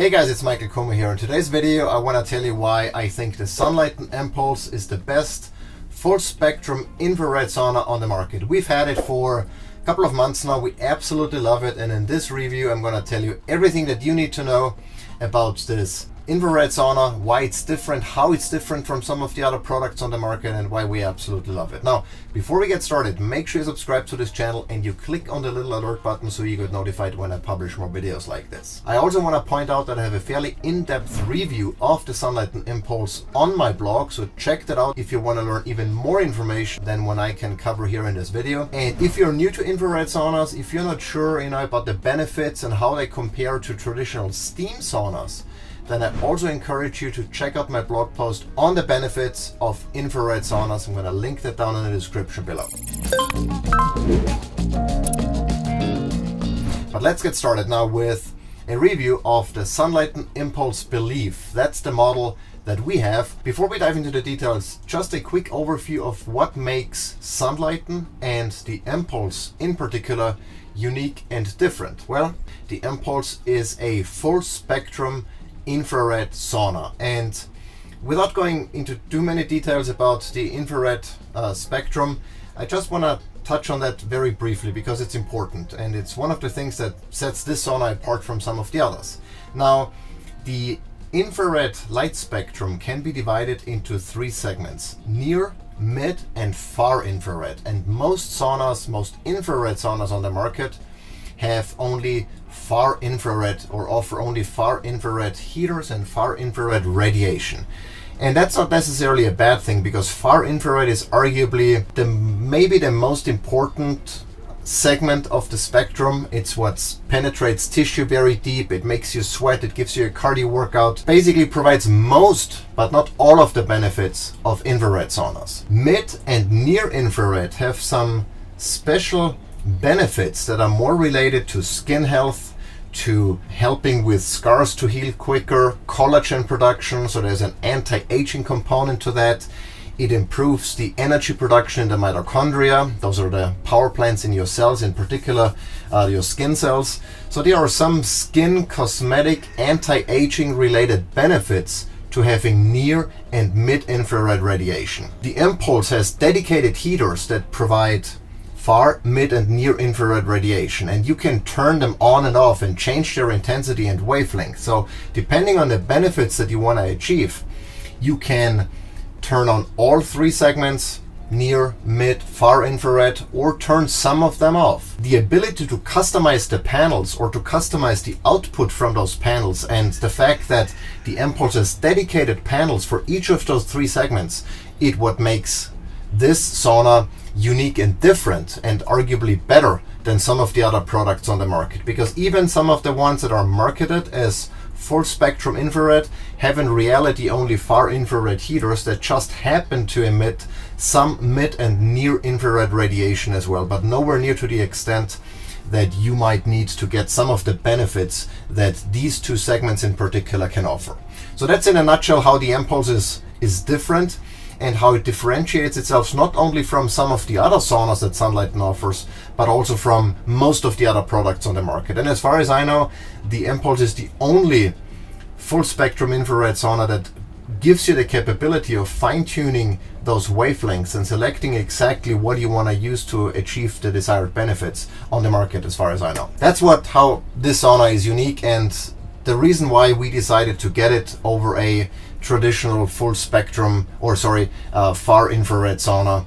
Hey guys, it's Michael Kummer here. In today's video I want to tell you why I think the Sunlighten Impulse is the best full spectrum infrared sauna on the market. We've had it for a couple of months now. We absolutely love it, and in this review I'm going to tell you everything that you need to know about this infrared sauna, why it's different, how it's different from some of the other products on the market, and why we absolutely love it. Now, before we get started, make sure you subscribe to this channel and you click on the little alert button so you get notified when I publish more videos like this. I also want to point out that I have a fairly in-depth review of the Sunlighten Impulse on my blog, so check that out if you want to learn even more information than what I can cover here in this video. And if you're new to infrared saunas, if you're not sure about the benefits and how they compare to traditional steam saunas, then I also encourage you to check out my blog post on the benefits of infrared saunas. I'm going to link that down in the description below. But let's get started now with a review of the Sunlighten Impulse Believe. That's the model that we have. Before we dive into the details, just a quick overview of what makes Sunlighten and the Impulse in particular unique and different. Well, the Impulse is a full spectrum infrared sauna, and without going into too many details about the infrared spectrum, I just want to touch on that very briefly because it's important and it's one of the things that sets this sauna apart from some of the others. Now, the infrared light spectrum can be divided into three segments: near, mid, and far infrared. And most infrared saunas on the market have only far infrared, or offer only far infrared heaters and far infrared radiation. And that's not necessarily a bad thing, because far infrared is arguably maybe the most important segment of the spectrum. It's what penetrates tissue very deep, it makes you sweat, it gives you a cardio workout, basically provides most but not all of the benefits of infrared saunas. Mid and near infrared have some special benefits that are more related to skin health, to helping with scars to heal quicker, collagen production, so there's an anti-aging component to that. It improves the energy production in the mitochondria. Those are the power plants in your cells, in particular your skin cells. So there are some skin, cosmetic, anti-aging related benefits to having near and mid-infrared radiation. The Impulse has dedicated heaters that provide far, mid, and near infrared radiation, and you can turn them on and off and change their intensity and wavelength. So depending on the benefits that you want to achieve, you can turn on all three segments, near, mid, far infrared, or turn some of them off. The ability to customize the panels or to customize the output from those panels, and the fact that the Impulse has dedicated panels for each of those three segments, is what makes this sauna unique and different, and arguably better than some of the other products on the market, because even some of the ones that are marketed as full spectrum infrared have in reality only far infrared heaters that just happen to emit some mid and near infrared radiation as well, but nowhere near to the extent that you might need to get some of the benefits that these two segments in particular can offer. So that's in a nutshell how the Impulse is different, and how it differentiates itself not only from some of the other saunas that Sunlighten offers, but also from most of the other products on the market. And as far as I know, the Impulse is the only full spectrum infrared sauna that gives you the capability of fine-tuning those wavelengths and selecting exactly what you want to use to achieve the desired benefits on the market, as far as I know. That's how this sauna is unique, and the reason why we decided to get it over a traditional full spectrum, far infrared sauna,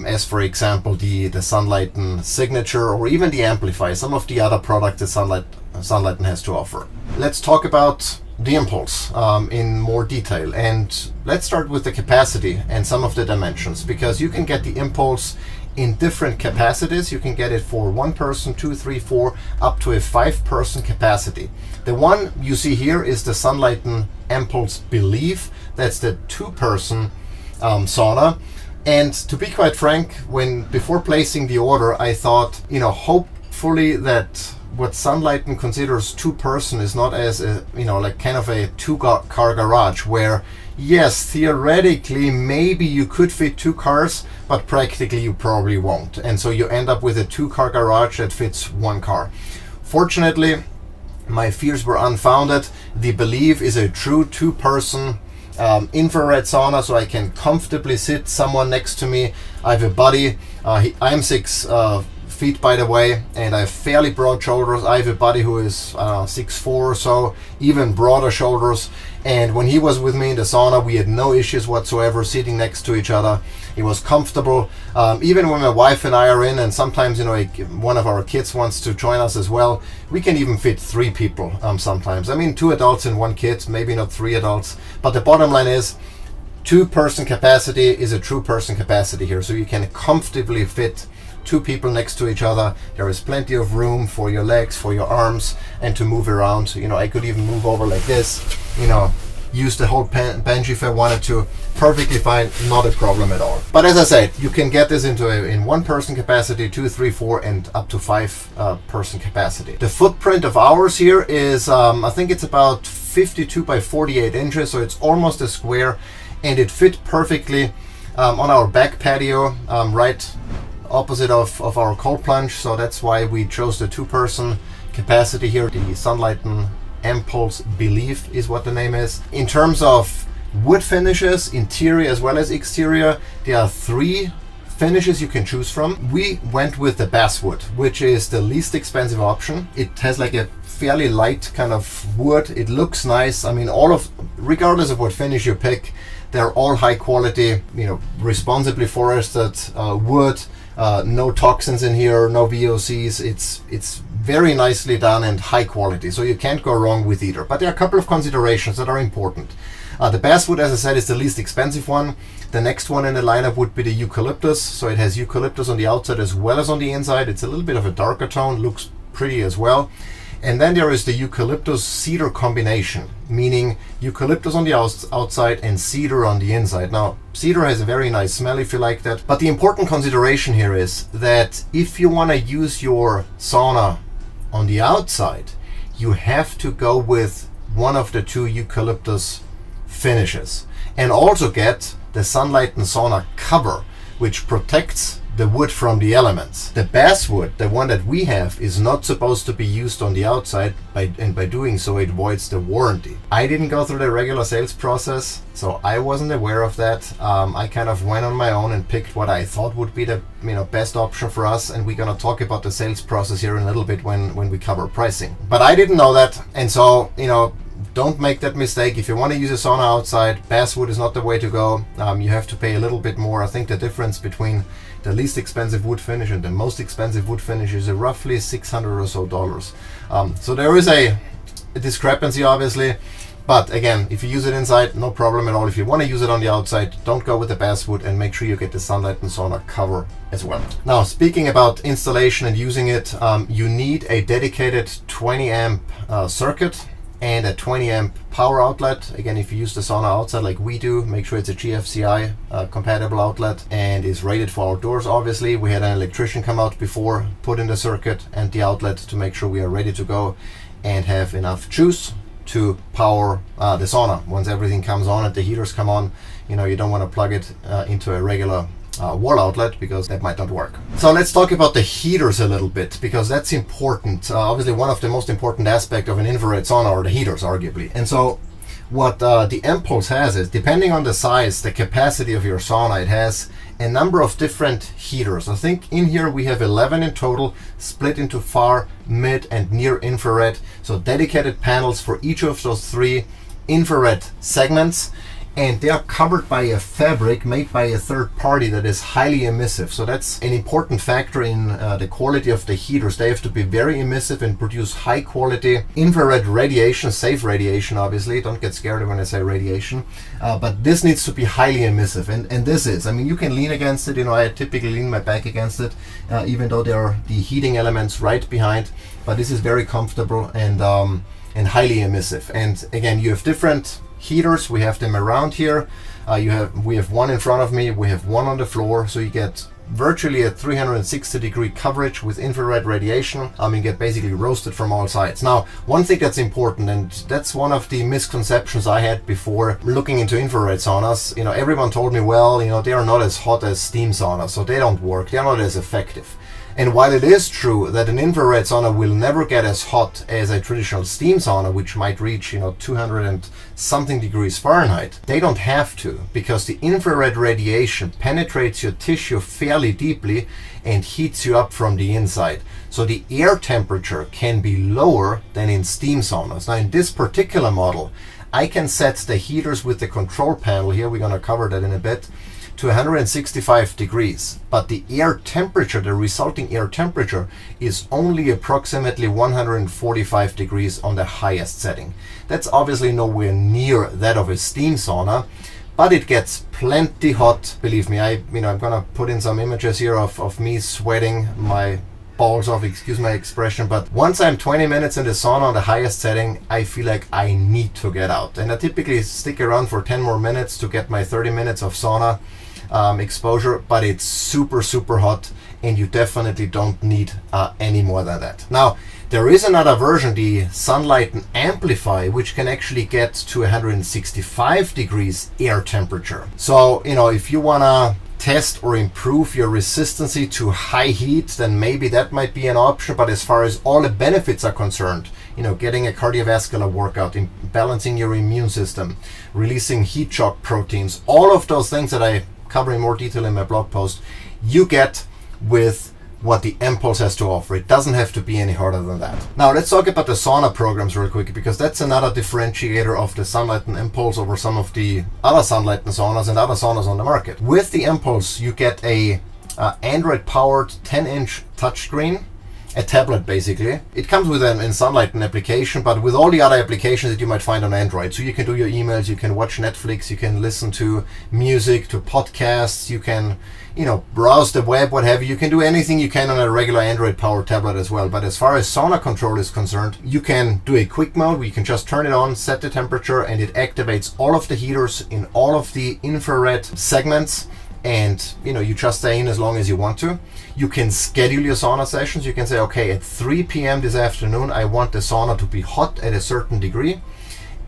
as for example the Sunlighten Signature, or even the Amplify, some of the other products that Sunlighten has to offer. Let's talk about the Impulse in more detail, and let's start with the capacity and some of the dimensions, because you can get the Impulse in different capacities. You can get it for 1 person, 2, 3, 4, up to a 5-person capacity. The one you see here is the Sunlighten Impulse Believe. That's the 2-person sauna. And to be quite frank, before placing the order, I thought, hopefully that what Sunlighten considers 2-person is not as kind of a 2-car garage, where yes, theoretically maybe you could fit 2 cars, but practically you probably won't, and so you end up with a 2-car garage that fits 1 car. Fortunately, My fears were unfounded. The Believe is a true two-person infrared sauna, so I can comfortably sit someone next to me. I have a buddy. I'm 6 feet, by the way, and I have fairly broad shoulders. I have a buddy who is 6'4" or so, even broader shoulders. And when he was with me in the sauna, we had no issues whatsoever sitting next to each other. It was comfortable. Even when my wife and I are in, and sometimes, one of our kids wants to join us as well, we can even fit 3 people sometimes. I mean, 2 adults and 1 kid, maybe not 3 adults. But the bottom line is, 2-person capacity is a true person capacity here. So you can comfortably fit 2 people next to each other. There is plenty of room for your legs, for your arms, and to move around. I could even move over like this, use the whole bench if I wanted to. Perfectly fine, not a problem at all. But as I said, you can get this in 1-person capacity, 2, 3, 4, and up to 5-person capacity. The footprint of ours here is, I think it's about 52 by 48 inches, so it's almost a square, and it fit perfectly on our back patio, right opposite of our cold plunge. So that's why we chose the 2-person capacity here. The Sunlighten Impulse Believe is what the name is. In terms of wood finishes, interior as well as exterior, there are 3 finishes you can choose from. We went with the basswood, which is the least expensive option. It has like a fairly light kind of wood. It looks nice. I mean, regardless of what finish you pick, they're all high quality, responsibly forested wood. No toxins in here, no VOCs. It's very nicely done and high quality, so you can't go wrong with either. But there are a couple of considerations that are important. The basswood, as I said, is the least expensive one. The next one in the lineup would be the eucalyptus. So it has eucalyptus on the outside as well as on the inside. It's a little bit of a darker tone, looks pretty as well. And then there is the eucalyptus cedar combination, meaning eucalyptus on the outside and cedar on the inside. Now, cedar has a very nice smell if you like that. But the important consideration here is that if you want to use your sauna on the outside, you have to go with one of the 2 eucalyptus finishes, and also get the Sunlighten sauna cover, which protects the wood from the elements. The basswood, the one that we have, is not supposed to be used on the outside, and by doing so it voids the warranty. I didn't go through the regular sales process, so I wasn't aware of that. I kind of went on my own and picked what I thought would be the best option for us, and we're gonna talk about the sales process here in a little bit when we cover pricing. But I didn't know that, and so don't make that mistake. If you want to use a sauna outside, basswood is not the way to go. You have to pay a little bit more. I think the difference between the least expensive wood finish and the most expensive wood finish is roughly $600 or so. So there is a discrepancy, obviously. But again, if you use it inside, no problem at all. If you want to use it on the outside, don't go with the basswood, and make sure you get the Sunlighten sauna cover as well. Now, speaking about installation and using it, you need a dedicated 20 amp circuit and a 20 amp power outlet. Again, if you use the sauna outside like we do, make sure it's a GFCI compatible outlet and is rated for outdoors. Obviously, we had an electrician come out before, put in the circuit and the outlet to make sure we are ready to go and have enough juice to power the sauna. Once everything comes on and the heaters come on, you don't want to plug it into a regular wall outlet, because that might not work. So let's talk about the heaters a little bit, because that's important. Obviously, one of the most important aspects of an infrared sauna are the heaters, arguably. And so what the Impulse has is, depending on the size, the capacity of your sauna, it has a number of different heaters. I think in here we have 11 in total, split into far, mid, and near infrared. So dedicated panels for each of those 3 infrared segments. And they are covered by a fabric made by a third party that is highly emissive. So that's an important factor in the quality of the heaters. They have to be very emissive and produce high quality infrared radiation, safe radiation, obviously. Don't get scared when I say radiation. But this needs to be highly emissive. And this is, you can lean against it. I typically lean my back against it, even though there are the heating elements right behind. But this is very comfortable and highly emissive. And again, you have different heaters. We have them around here. We have one in front of me, we have one on the floor, so you get virtually a 360 degree coverage with infrared radiation. You get basically roasted from all sides. Now, one thing that's important, and that's one of the misconceptions I had before looking into infrared saunas, everyone told me, well, they are not as hot as steam saunas, so they don't work, they're not as effective. And while it is true that an infrared sauna will never get as hot as a traditional steam sauna, which might reach 200 and something degrees Fahrenheit, they don't have to, because the infrared radiation penetrates your tissue fairly deeply and heats you up from the inside. So the air temperature can be lower than in steam saunas. Now in this particular model, I can set the heaters with the control panel here, we're going to cover that in a bit, to 165 degrees, but the air temperature, the resulting air temperature, is only approximately 145 degrees on the highest setting. That's obviously nowhere near that of a steam sauna, but it gets plenty hot. Believe me, I'm gonna put in some images here of me sweating my balls off, excuse my expression, but once I'm 20 minutes in the sauna on the highest setting, I feel like I need to get out. And I typically stick around for 10 more minutes to get my 30 minutes of sauna exposure, but it's super hot, and you definitely don't need any more than that. Now, there is another version, the Sunlighten Amplify, which can actually get to 165 degrees air temperature. So, if you wanna test or improve your resistance to high heat, then maybe that might be an option. But as far as all the benefits are concerned, getting a cardiovascular workout, balancing your immune system, releasing heat shock proteins, all of those things that I cover in more detail in my blog post, you get with what the mPulse has to offer. It doesn't have to be any harder than that. Now let's talk about the sauna programs real quick, because that's another differentiator of the Sunlighten mPulse over some of the other Sunlighten saunas and other saunas on the market. With the mPulse, you get a Android-powered 10-inch touchscreen, a tablet basically. It comes with an Sunlighten application, but with all the other applications that you might find on Android. So you can do your emails, you can watch Netflix, you can listen to music, to podcasts, you can browse the web, what have you. You can do anything you can on a regular Android powered tablet as well. But as far as sauna control is concerned, you can do a quick mode where you can just turn it on, set the temperature, and it activates all of the heaters in all of the infrared segments. And you just stay in as long as you want to. You can schedule your sauna sessions. You can say, okay, at 3 p.m. this afternoon, I want the sauna to be hot at a certain degree.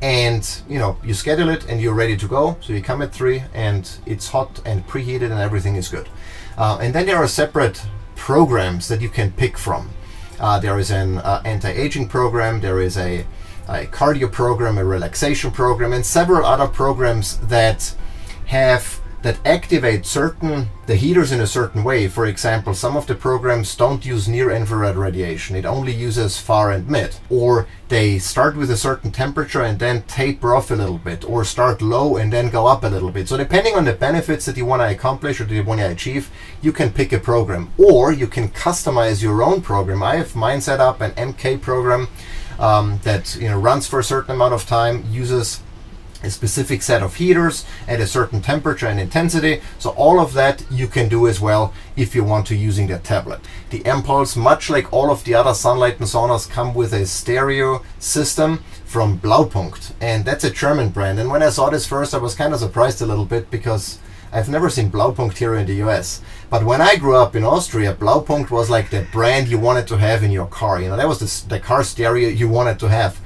And you schedule it and you're ready to go. So you come at 3 and it's hot and preheated and everything is good. And then there are separate programs that you can pick from. There is an anti-aging program, there is a cardio program, a relaxation program, and several other programs that activate the heaters in a certain way. For example, some of the programs don't use near infrared radiation. It only uses far and mid. Or they start with a certain temperature and then taper off a little bit, or start low and then go up a little bit. So depending on the benefits that you want to accomplish or that you want to achieve, you can pick a program, or you can customize your own program. I have mine set up, an MK program that runs for a certain amount of time, uses a specific set of heaters at a certain temperature and intensity. So all of that you can do as well if you want to using that tablet. The mPulse, much like all of the other Sunlighten saunas, come with a stereo system from Blaupunkt, and that's a German brand. And when I saw this first, I was kind of surprised a little bit, because I've never seen Blaupunkt here in the US. But when I grew up in Austria, Blaupunkt was like the brand you wanted to have in your car. That was the car stereo you wanted to have.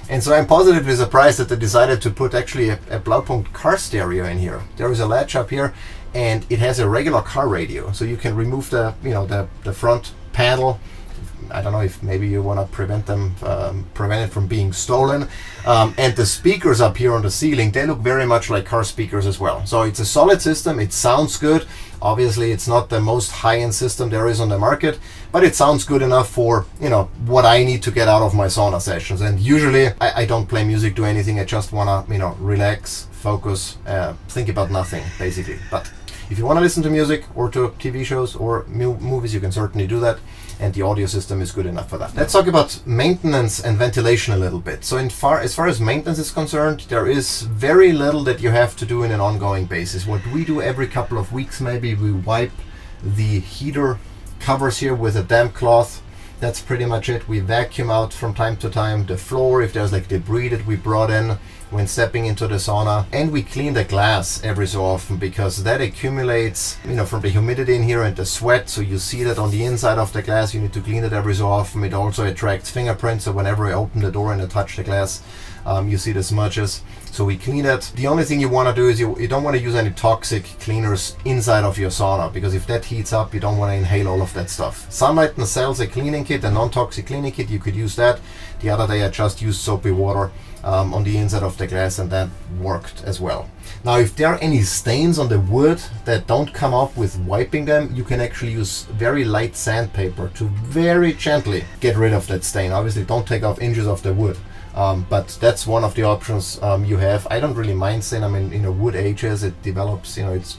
And so I'm positively surprised that they decided to put actually a Blaupunkt car stereo in here. There is a latch up here, and it has a regular car radio, so you can remove the front panel. I don't know if maybe you want to prevent it from being stolen. And the speakers up here on the ceiling, they look very much like car speakers as well. So it's a solid system. It sounds good. Obviously, it's not the most high-end system there is on the market, but it sounds good enough for what I need to get out of my sauna sessions. And usually, I don't play music, do anything. I just wanna relax, focus, think about nothing, basically. But if you want to listen to music or to TV shows or movies, you can certainly do that, and the audio system is good enough for that. Let's talk about maintenance and ventilation a little bit. So as far as maintenance is concerned, there is very little that you have to do in an ongoing basis. What we do every couple of weeks, maybe, we wipe the heater covers here with a damp cloth. That's pretty much it. We vacuum out from time to time the floor if there's like debris that we brought in when stepping into the sauna, and we clean the glass every so often, because that accumulates from the humidity in here and the sweat. So you see that on the inside of the glass. You need to clean it every so often. It also attracts fingerprints, so whenever I open the door and I touch the glass, You see the smudges. So we clean it. The only thing you want to do is you don't want to use any toxic cleaners inside of your sauna, because if that heats up, you don't want to inhale all of that stuff. Sunlighten sells a cleaning kit, a non-toxic cleaning kit. You could use that. The other day I just used soapy water on the inside of the glass, and that worked as well. Now, if there are any stains on the wood that don't come off with wiping them, you can actually use very light sandpaper to very gently get rid of that stain. Obviously, don't take off inches of the wood. But that's one of the options you have. I don't really mind stain. I mean, wood ages, it develops, it's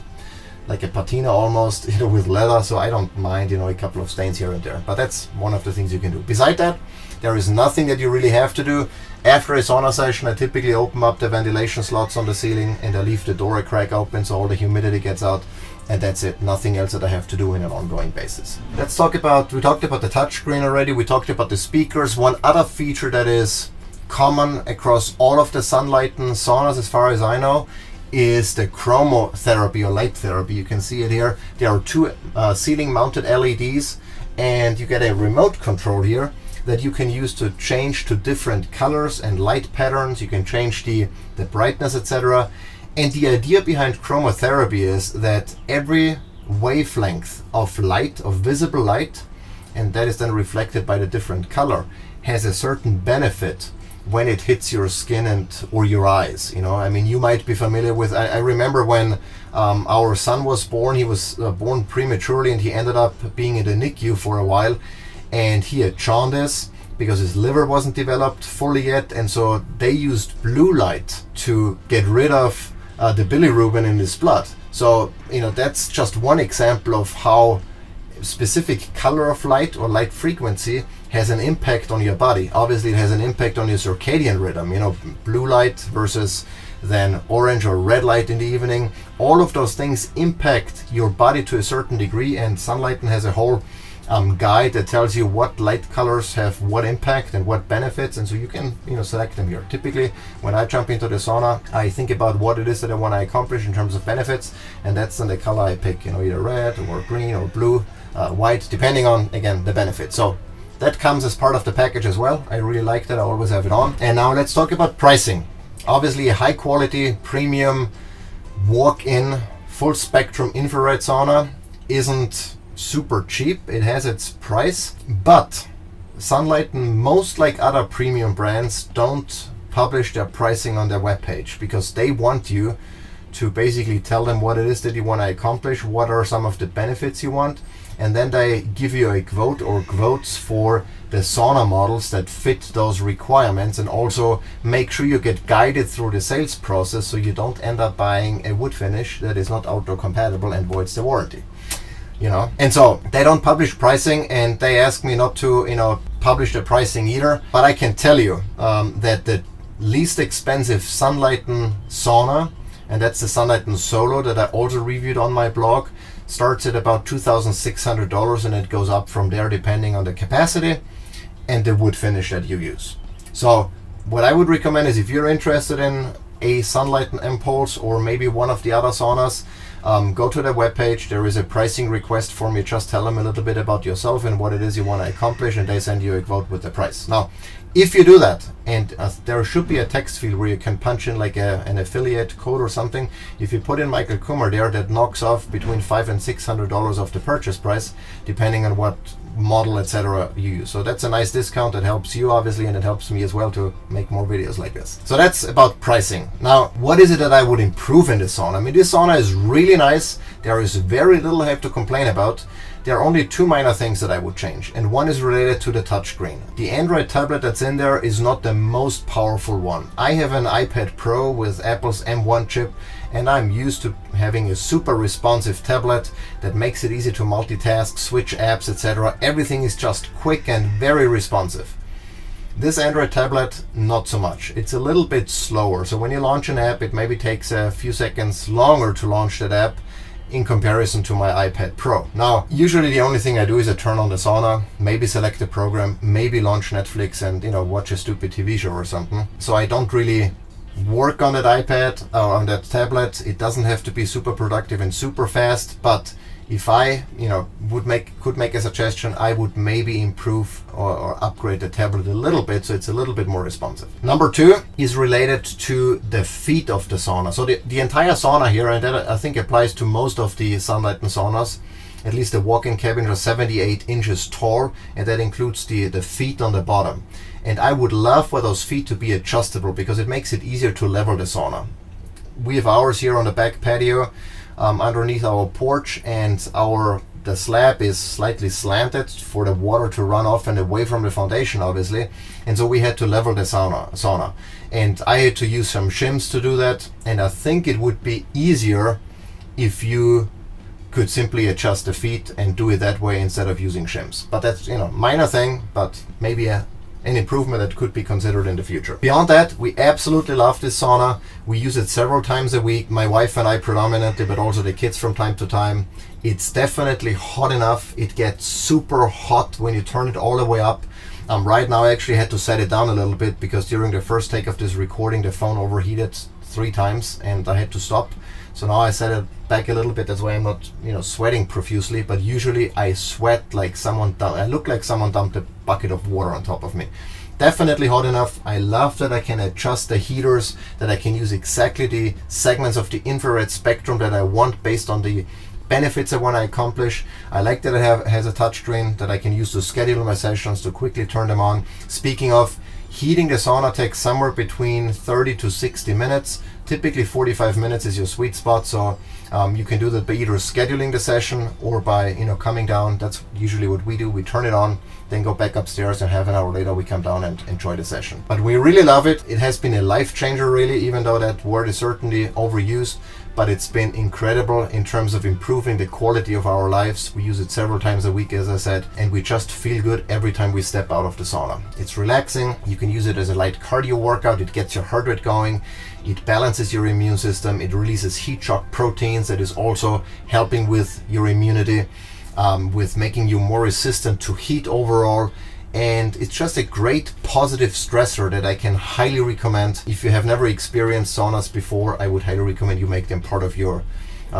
like a patina almost, with leather. So I don't mind, a couple of stains here and there. But that's one of the things you can do. Beside that, there is nothing that you really have to do. After a sauna session, I typically open up the ventilation slots on the ceiling and I leave the door a crack open so all the humidity gets out. And that's it. Nothing else that I have to do in an ongoing basis. We talked about the touchscreen already. We talked about the speakers. One other feature that is common across all of the Sunlighten saunas, as far as I know, is the chromotherapy or light therapy. You can see it here. There are two ceiling mounted LEDs, and you get a remote control here that you can use to change to different colors and light patterns. You can change the brightness, etc. And the idea behind chromotherapy is that every wavelength of light, of visible light, and that is then reflected by the different color, has a certain benefit when it hits your skin or your eyes. You might be familiar with, I remember when our son was born. He was born prematurely, and he ended up being in the NICU for a while, and he had jaundice because his liver wasn't developed fully yet, and so they used blue light to get rid of the bilirubin in his blood. So that's just one example of how specific color of light or light frequency has an impact on your body. Obviously, it has an impact on your circadian rhythm. Blue light versus then orange or red light in the evening. All of those things impact your body to a certain degree, and Sunlighten has a whole guide that tells you what light colors have what impact and what benefits, and so you can select them here. Typically, when I jump into the sauna, I think about what it is that I want to accomplish in terms of benefits, and that's then the color I pick. Either red or green or blue, white, depending on, again, the benefit. So that comes as part of the package as well. I really like that. I always have it on. And now let's talk about pricing. Obviously, a high quality, premium, walk-in, full spectrum infrared sauna isn't super cheap. It has its price, but Sunlighten, most like other premium brands, don't publish their pricing on their webpage because they want you to basically tell them what it is that you want to accomplish, what are some of the benefits you want, and then they give you a quote or quotes for the sauna models that fit those requirements, and also make sure you get guided through the sales process so you don't end up buying a wood finish that is not outdoor compatible and voids the warranty. And so they don't publish pricing, and they ask me not to publish the pricing either, but I can tell you that the least expensive Sunlighten sauna, and that's the Sunlighten Solo that I also reviewed on my blog, starts at about $2,600, and it goes up from there depending on the capacity and the wood finish that you use. So what I would recommend is, if you're interested in a Sunlighten Impulse or maybe one of the other saunas, go to their webpage. There is a pricing request form. You just tell them a little bit about yourself and what it is you want to accomplish, and they send you a quote with the price. Now, if you do that, and there should be a text field where you can punch in like an affiliate code or something. If you put in Michael Kummer there, that knocks off between $500 and $600 of the purchase price, depending on what model, etc. you use. So that's a nice discount that helps you, obviously, and it helps me as well to make more videos like this. So that's about pricing. Now, what is it that I would improve in this sauna? This sauna is really nice. There is very little I have to complain about. There are only two minor things that I would change, and one is related to the touchscreen. The Android tablet that's in there is not the most powerful one. I have an iPad Pro with Apple's M1 chip, and I'm used to having a super responsive tablet that makes it easy to multitask, switch apps, etc. Everything is just quick and very responsive. This Android tablet, not so much. It's a little bit slower. So when you launch an app, it maybe takes a few seconds longer to launch that app in comparison to my iPad Pro. Now, usually the only thing I do is I turn on the sauna, maybe select a program, maybe launch Netflix and watch a stupid TV show or something. So I don't really work on that iPad or on that tablet. It doesn't have to be super productive and super fast, but if I could make a suggestion, I would maybe improve or upgrade the tablet a little bit so it's a little bit more responsive. Number 2 is related to the feet of the sauna. So the entire sauna here, and that I think applies to most of the Sunlighten saunas, at least the walk-in cabins are 78 inches tall, and that includes the feet on the bottom. And I would love for those feet to be adjustable because it makes it easier to level the sauna. We have ours here on the back patio underneath our porch, and the slab is slightly slanted for the water to run off and away from the foundation, obviously. And so we had to level the sauna. And I had to use some shims to do that. And I think it would be easier if you could simply adjust the feet and do it that way instead of using shims. But that's, minor thing, but maybe an improvement that could be considered in the future. Beyond that, we absolutely love this sauna. We use it several times a week, my wife and I predominantly, but also the kids from time to time. It's definitely hot enough. It gets super hot when you turn it all the way up. Right now I actually had to set it down a little bit because during the first take of this recording the phone overheated 3 times and I had to stop. So now I set it back a little bit. That's why I'm not, sweating profusely. But usually I sweat like I look like someone dumped a bucket of water on top of me. Definitely hot enough. I love that I can adjust the heaters, that I can use exactly the segments of the infrared spectrum that I want based on the benefits I want to accomplish. I like that it has a touchscreen that I can use to schedule my sessions, to quickly turn them on. Speaking of, heating the sauna takes somewhere between 30 to 60 minutes. Typically 45 minutes is your sweet spot, so you can do that by either scheduling the session or by coming down. That's usually what we do. We turn it on, then go back upstairs, and half an hour later we come down and enjoy the session. But we really love it. It has been a life changer, really, even though that word is certainly overused. But it's been incredible in terms of improving the quality of our lives. We use it several times a week, as I said, and we just feel good every time we step out of the sauna. It's relaxing. You can use it as a light cardio workout. It gets your heart rate going. It balances your immune system. It releases heat shock proteins that is also helping with your immunity, with making you more resistant to heat overall. And it's just a great positive stressor that I can highly recommend. If you have never experienced saunas before, I would highly recommend you make them part of your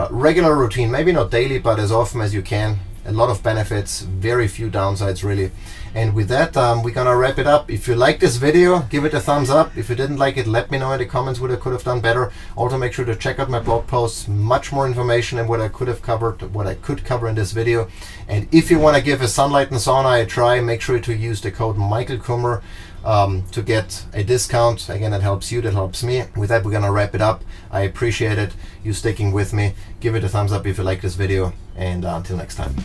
regular routine. Maybe not daily, but as often as you can. A lot of benefits, very few downsides really. And with that, we're gonna wrap it up. If you like this video, give it a thumbs up. If you didn't like it, let me know in the comments what I could have done better. Also make sure to check out my blog posts, much more information than what I could have covered, what I could cover in this video. And if you want to give a Sunlighten sauna a try, make sure to use the code Michael Kummer to get a discount. Again, that helps you, that helps me. With that, we're gonna wrap it up. I appreciate it, you sticking with me. Give it a thumbs up if you like this video, and until next time.